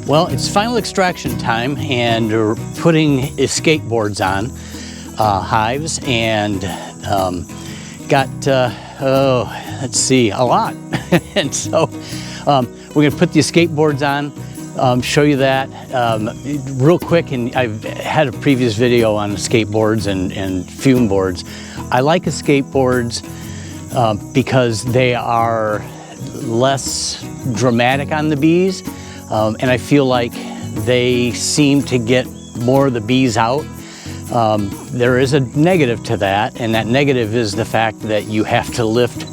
Well, it's final extraction time, and we're putting escape boards on hives, and got let's see, a lot. And so we're going to put the escape boards on, show you that real quick. And I've had a previous video on skateboards and fume boards. I like escape boards because they are less dramatic on the bees, and I feel like they seem to get more of the bees out. There is a negative to that, and that negative is the fact that you have to lift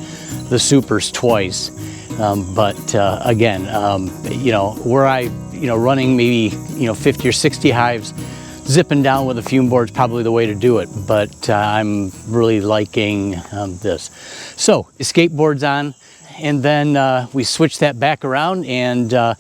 the supers twice. Again, you know, where I, running maybe, 50 or 60 hives, zipping down with a fume board is probably the way to do it. But I'm really liking this. So, escape boards on, and then we switch that back around and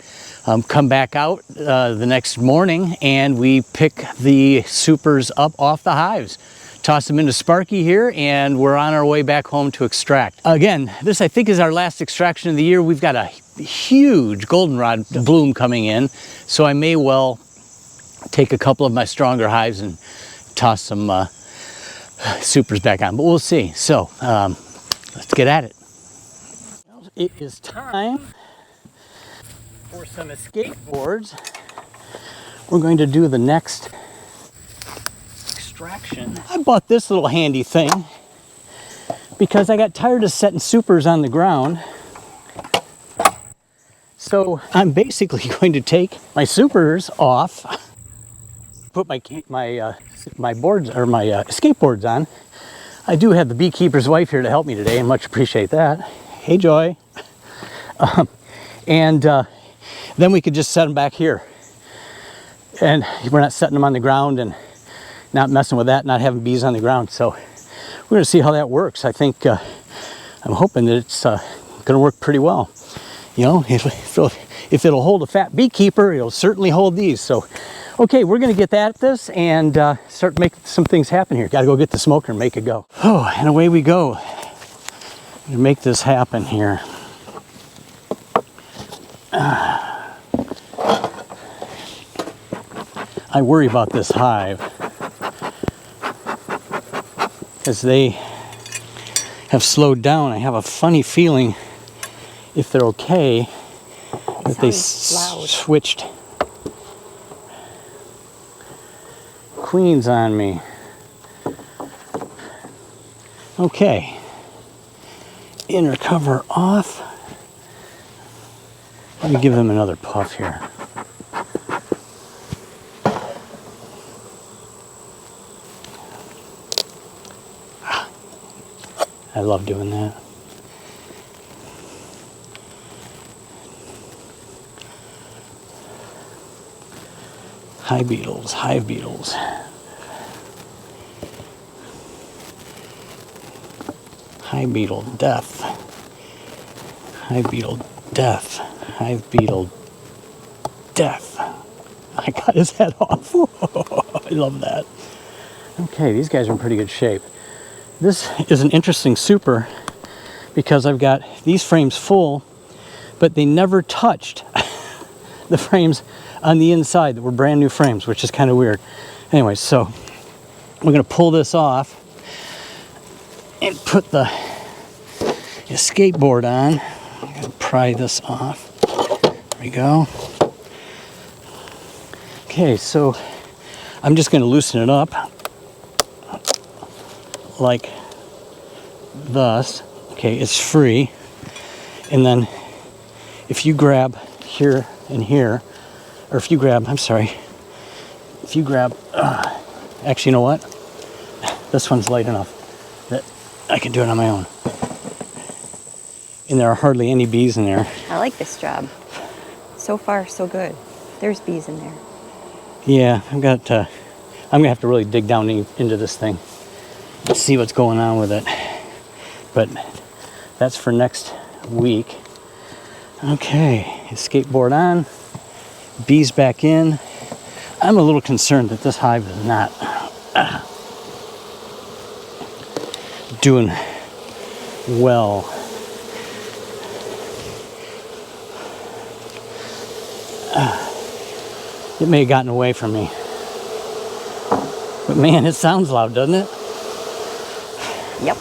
come back out the next morning, and we pick the supers up off the hives, toss them into Sparky here, and we're on our way back home to extract. Again, this I think is our last extraction of the year. We've got a huge goldenrod bloom coming in, so I may well take a couple of my stronger hives and toss some supers back on, but we'll see. So let's get at it. It is time for some escape boards. We're going to do the next extraction. I bought this little handy thing because I got tired of setting supers on the ground. So I'm basically going to take my supers off, put my boards or my escape boards on. I do have the beekeeper's wife here to help me today, and much appreciate that. Hey, Joy. Then we could just set them back here, and we're not setting them on the ground and not messing with that, not having bees on the ground. So we're going to see how that works. I think I'm hoping that it's going to work pretty well. If it'll hold a fat beekeeper, it'll certainly hold these. So okay, we're going to get at this and start making some things happen here. Got to go get the smoker and make it go. Oh, and away we go to make this happen here. I worry about this hive as they have slowed down. I have a funny feeling, if they're okay, that they switched queens on me. Okay, inner cover off. Let me give them another puff here. I love doing that. Hive beetles, hive beetles. Hive beetle death. Hive beetle death. Hive beetle death. I got his head off. I love that. Okay, these guys are in pretty good shape. This is an interesting super because I've got these frames full, but they never touched the frames on the inside that were brand new frames, which is kind of weird. Anyway, so we're going to pull this off and put the escape board on. I'm going to pry this off. There we go. Okay, so I'm just going to loosen it up like thus. Okay, it's free. And then if you grab here and here, or if you grab, actually, you know what? This one's light enough that I can do it on my own. And there are hardly any bees in there. I like this job. So far, so good. There's bees in there. Yeah, I'm gonna have to really dig down into this thing and see what's going on with it. But that's for next week. Okay, escape board on, bees back in. I'm a little concerned that this hive is not doing well. It may have gotten away from me. But man, it sounds loud, doesn't it? Yep.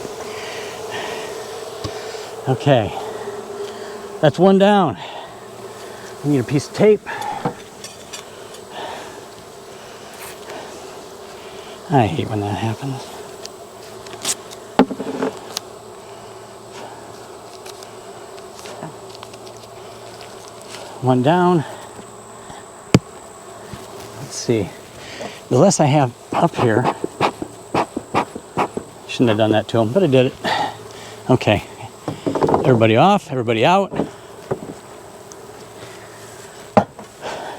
Okay. That's one down. I need a piece of tape. I hate when that happens. One down. Let's see. The less I have up here, shouldn't have done that to him, but I did it. Okay. Everybody off, everybody out.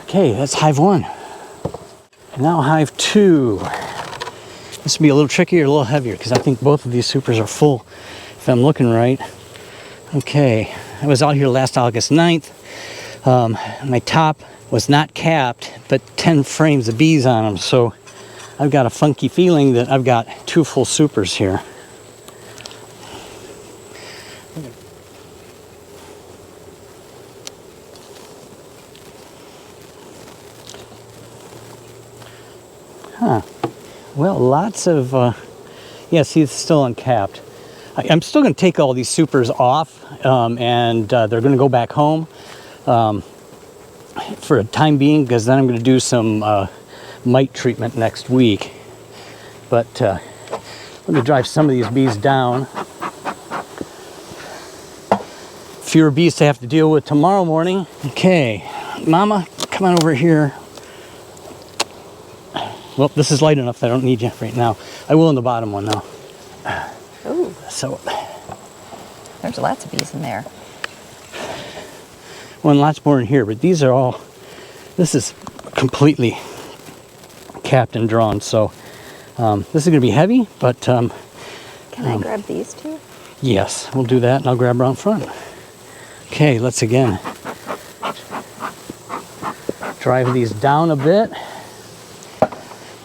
Okay, that's hive 1. Now hive 2. This will be a little trickier, a little heavier, because I think both of these supers are full, if I'm looking right. Okay, I was out here last August 9th. My top was not capped, but 10 frames of bees on them, so I've got a funky feeling that I've got 2 full supers here. Huh. Well, lots of, yeah, see, it's still uncapped. I'm still going to take all these supers off, and they're going to go back home for a time being, because then I'm going to do some mite treatment next week. But let me drive some of these bees down. Fewer bees to have to deal with tomorrow morning. Okay, Mama, come on over here. Well, this is light enough that I don't need you right now. I will in the bottom one though. Ooh, So, there's lots of bees in there. well, and lots more in here, but these are all, this is completely capped and drawn. So this is gonna be heavy, but Can I grab these two? yes, we'll do that and I'll grab around front. Okay, let's again drive these down a bit.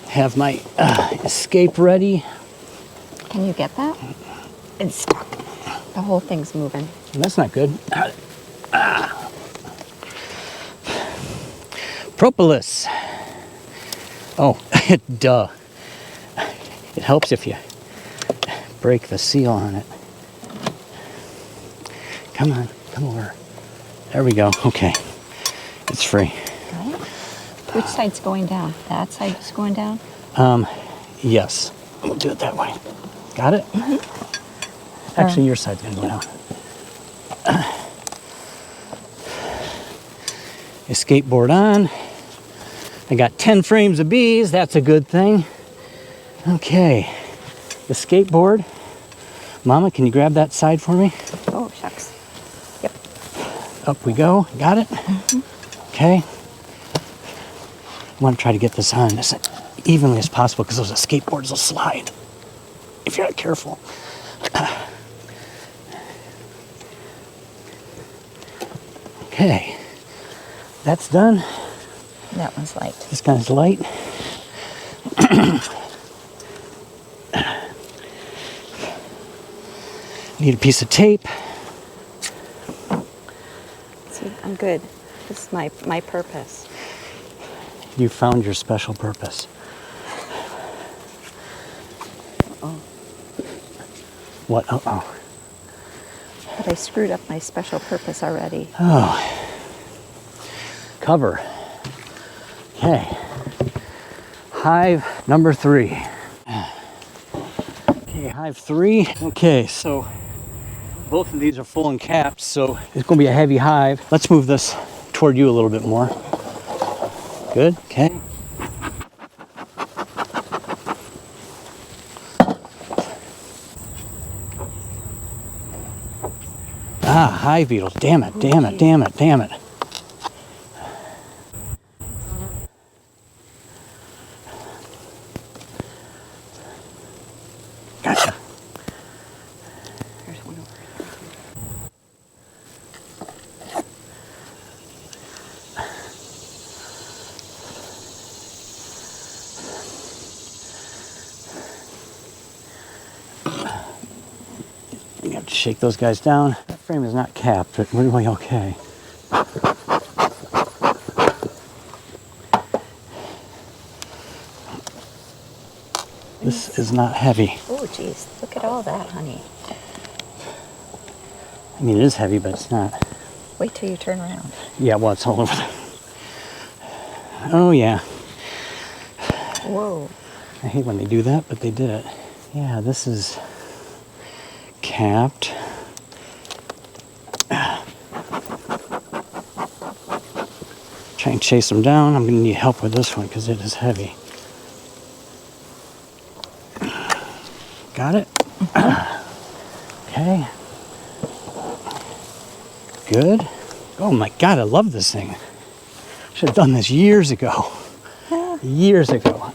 Have my escape ready. Can you get that? It's stuck. The whole thing's moving. That's not good. Propolis. Oh, duh. It helps if you break the seal on it. Come on, come over. There we go. Okay, it's free. Got it? Which side's going down? That side's going down? Yes, we'll do it that way. Got it? Actually, your side's gonna go down. Escape board on. I got 10 frames of bees. That's a good thing. Okay, the skateboard. Mama, can you grab that side for me? Oh, shucks. Yep. Up we go. Got it? Okay. I want to try to get this on as evenly as possible because those skateboards will slide if you're not careful. Okay, that's done. That one's light. This guy's light. Need a piece of tape. See, I'm good. This is my purpose. You found your special purpose. Uh-oh. What? Uh-oh. But I screwed up my special purpose already. Oh. Cover. Okay. Hive number 3. Okay, hive 3. Okay, so both of these are full and capped, so it's going to be a heavy hive. Let's move this toward you a little bit more. Good, okay. Ah, hive beetles. Damn it, damn it, damn it, damn it. Gotcha. There's one over here. You have to shake those guys down. That frame is not capped, but we're okay. This is not heavy. Oh, geez. Look at all that, honey. I mean, it is heavy, but it's not. Wait till you turn around. Yeah, well, it's all over. Oh, yeah. Whoa. I hate when they do that, but they did it. Yeah, this is capped. Try and chase them down. I'm going to need help with this one because it is heavy. Got it? Okay. Good. Oh my God, I love this thing. Should have done this years ago. Years ago.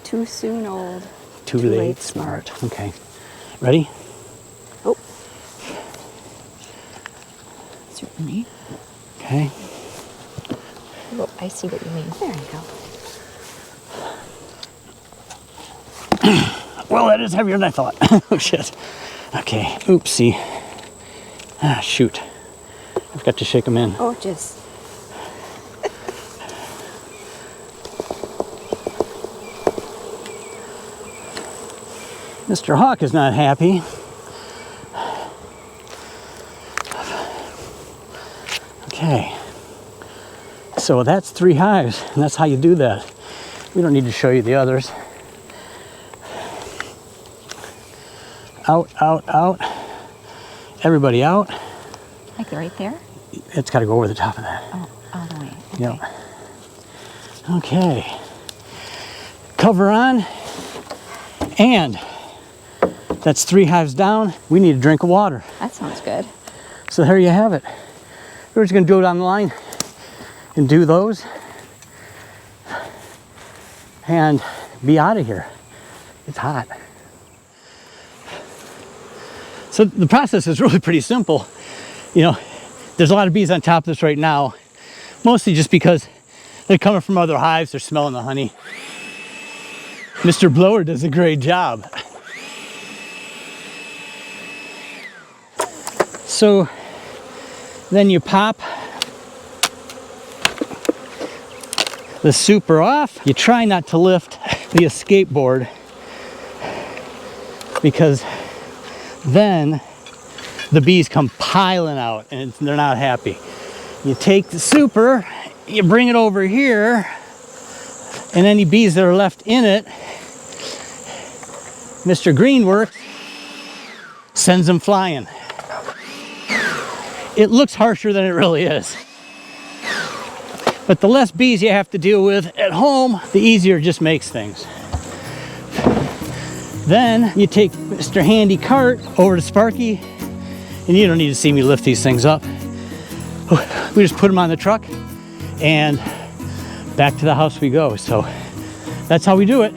Too soon old. Too late smart. Okay. Ready? Oh. Certainly. Okay. Oh, I see what you mean. There you go. Well, that is heavier than I thought. Oh, shit. Okay. Oopsie. Ah, shoot. I've got to shake them in. Oh, just. Mr. Hawk is not happy. Okay. So that's 3 hives, and that's how you do that. We don't need to show you the others. Out, out, out. Everybody out. Like right there? It's got to go over the top of that. Oh, all the way. Okay. Yep. Okay. Cover on. And that's 3 hives down. We need a drink of water. That sounds good. So there you have it. We're just going to go down the line and do those and be out of here. It's hot. So the process is really pretty simple. You know, there's a lot of bees on top of this right now, mostly just because they're coming from other hives, they're smelling the honey. Mr. Blower does a great job. So then you pop the super off. You try not to lift the escape board because then the bees come piling out and they're not happy. You take the super, you bring it over here, and any bees that are left in it, Mr. Greenworks sends them flying. It looks harsher than it really is. But the less bees you have to deal with at home, the easier it just makes things. Then you take Mr. Handy Cart over to Sparky, and you don't need to see me lift these things up. We just put them on the truck and back to the house we go. So that's how we do it.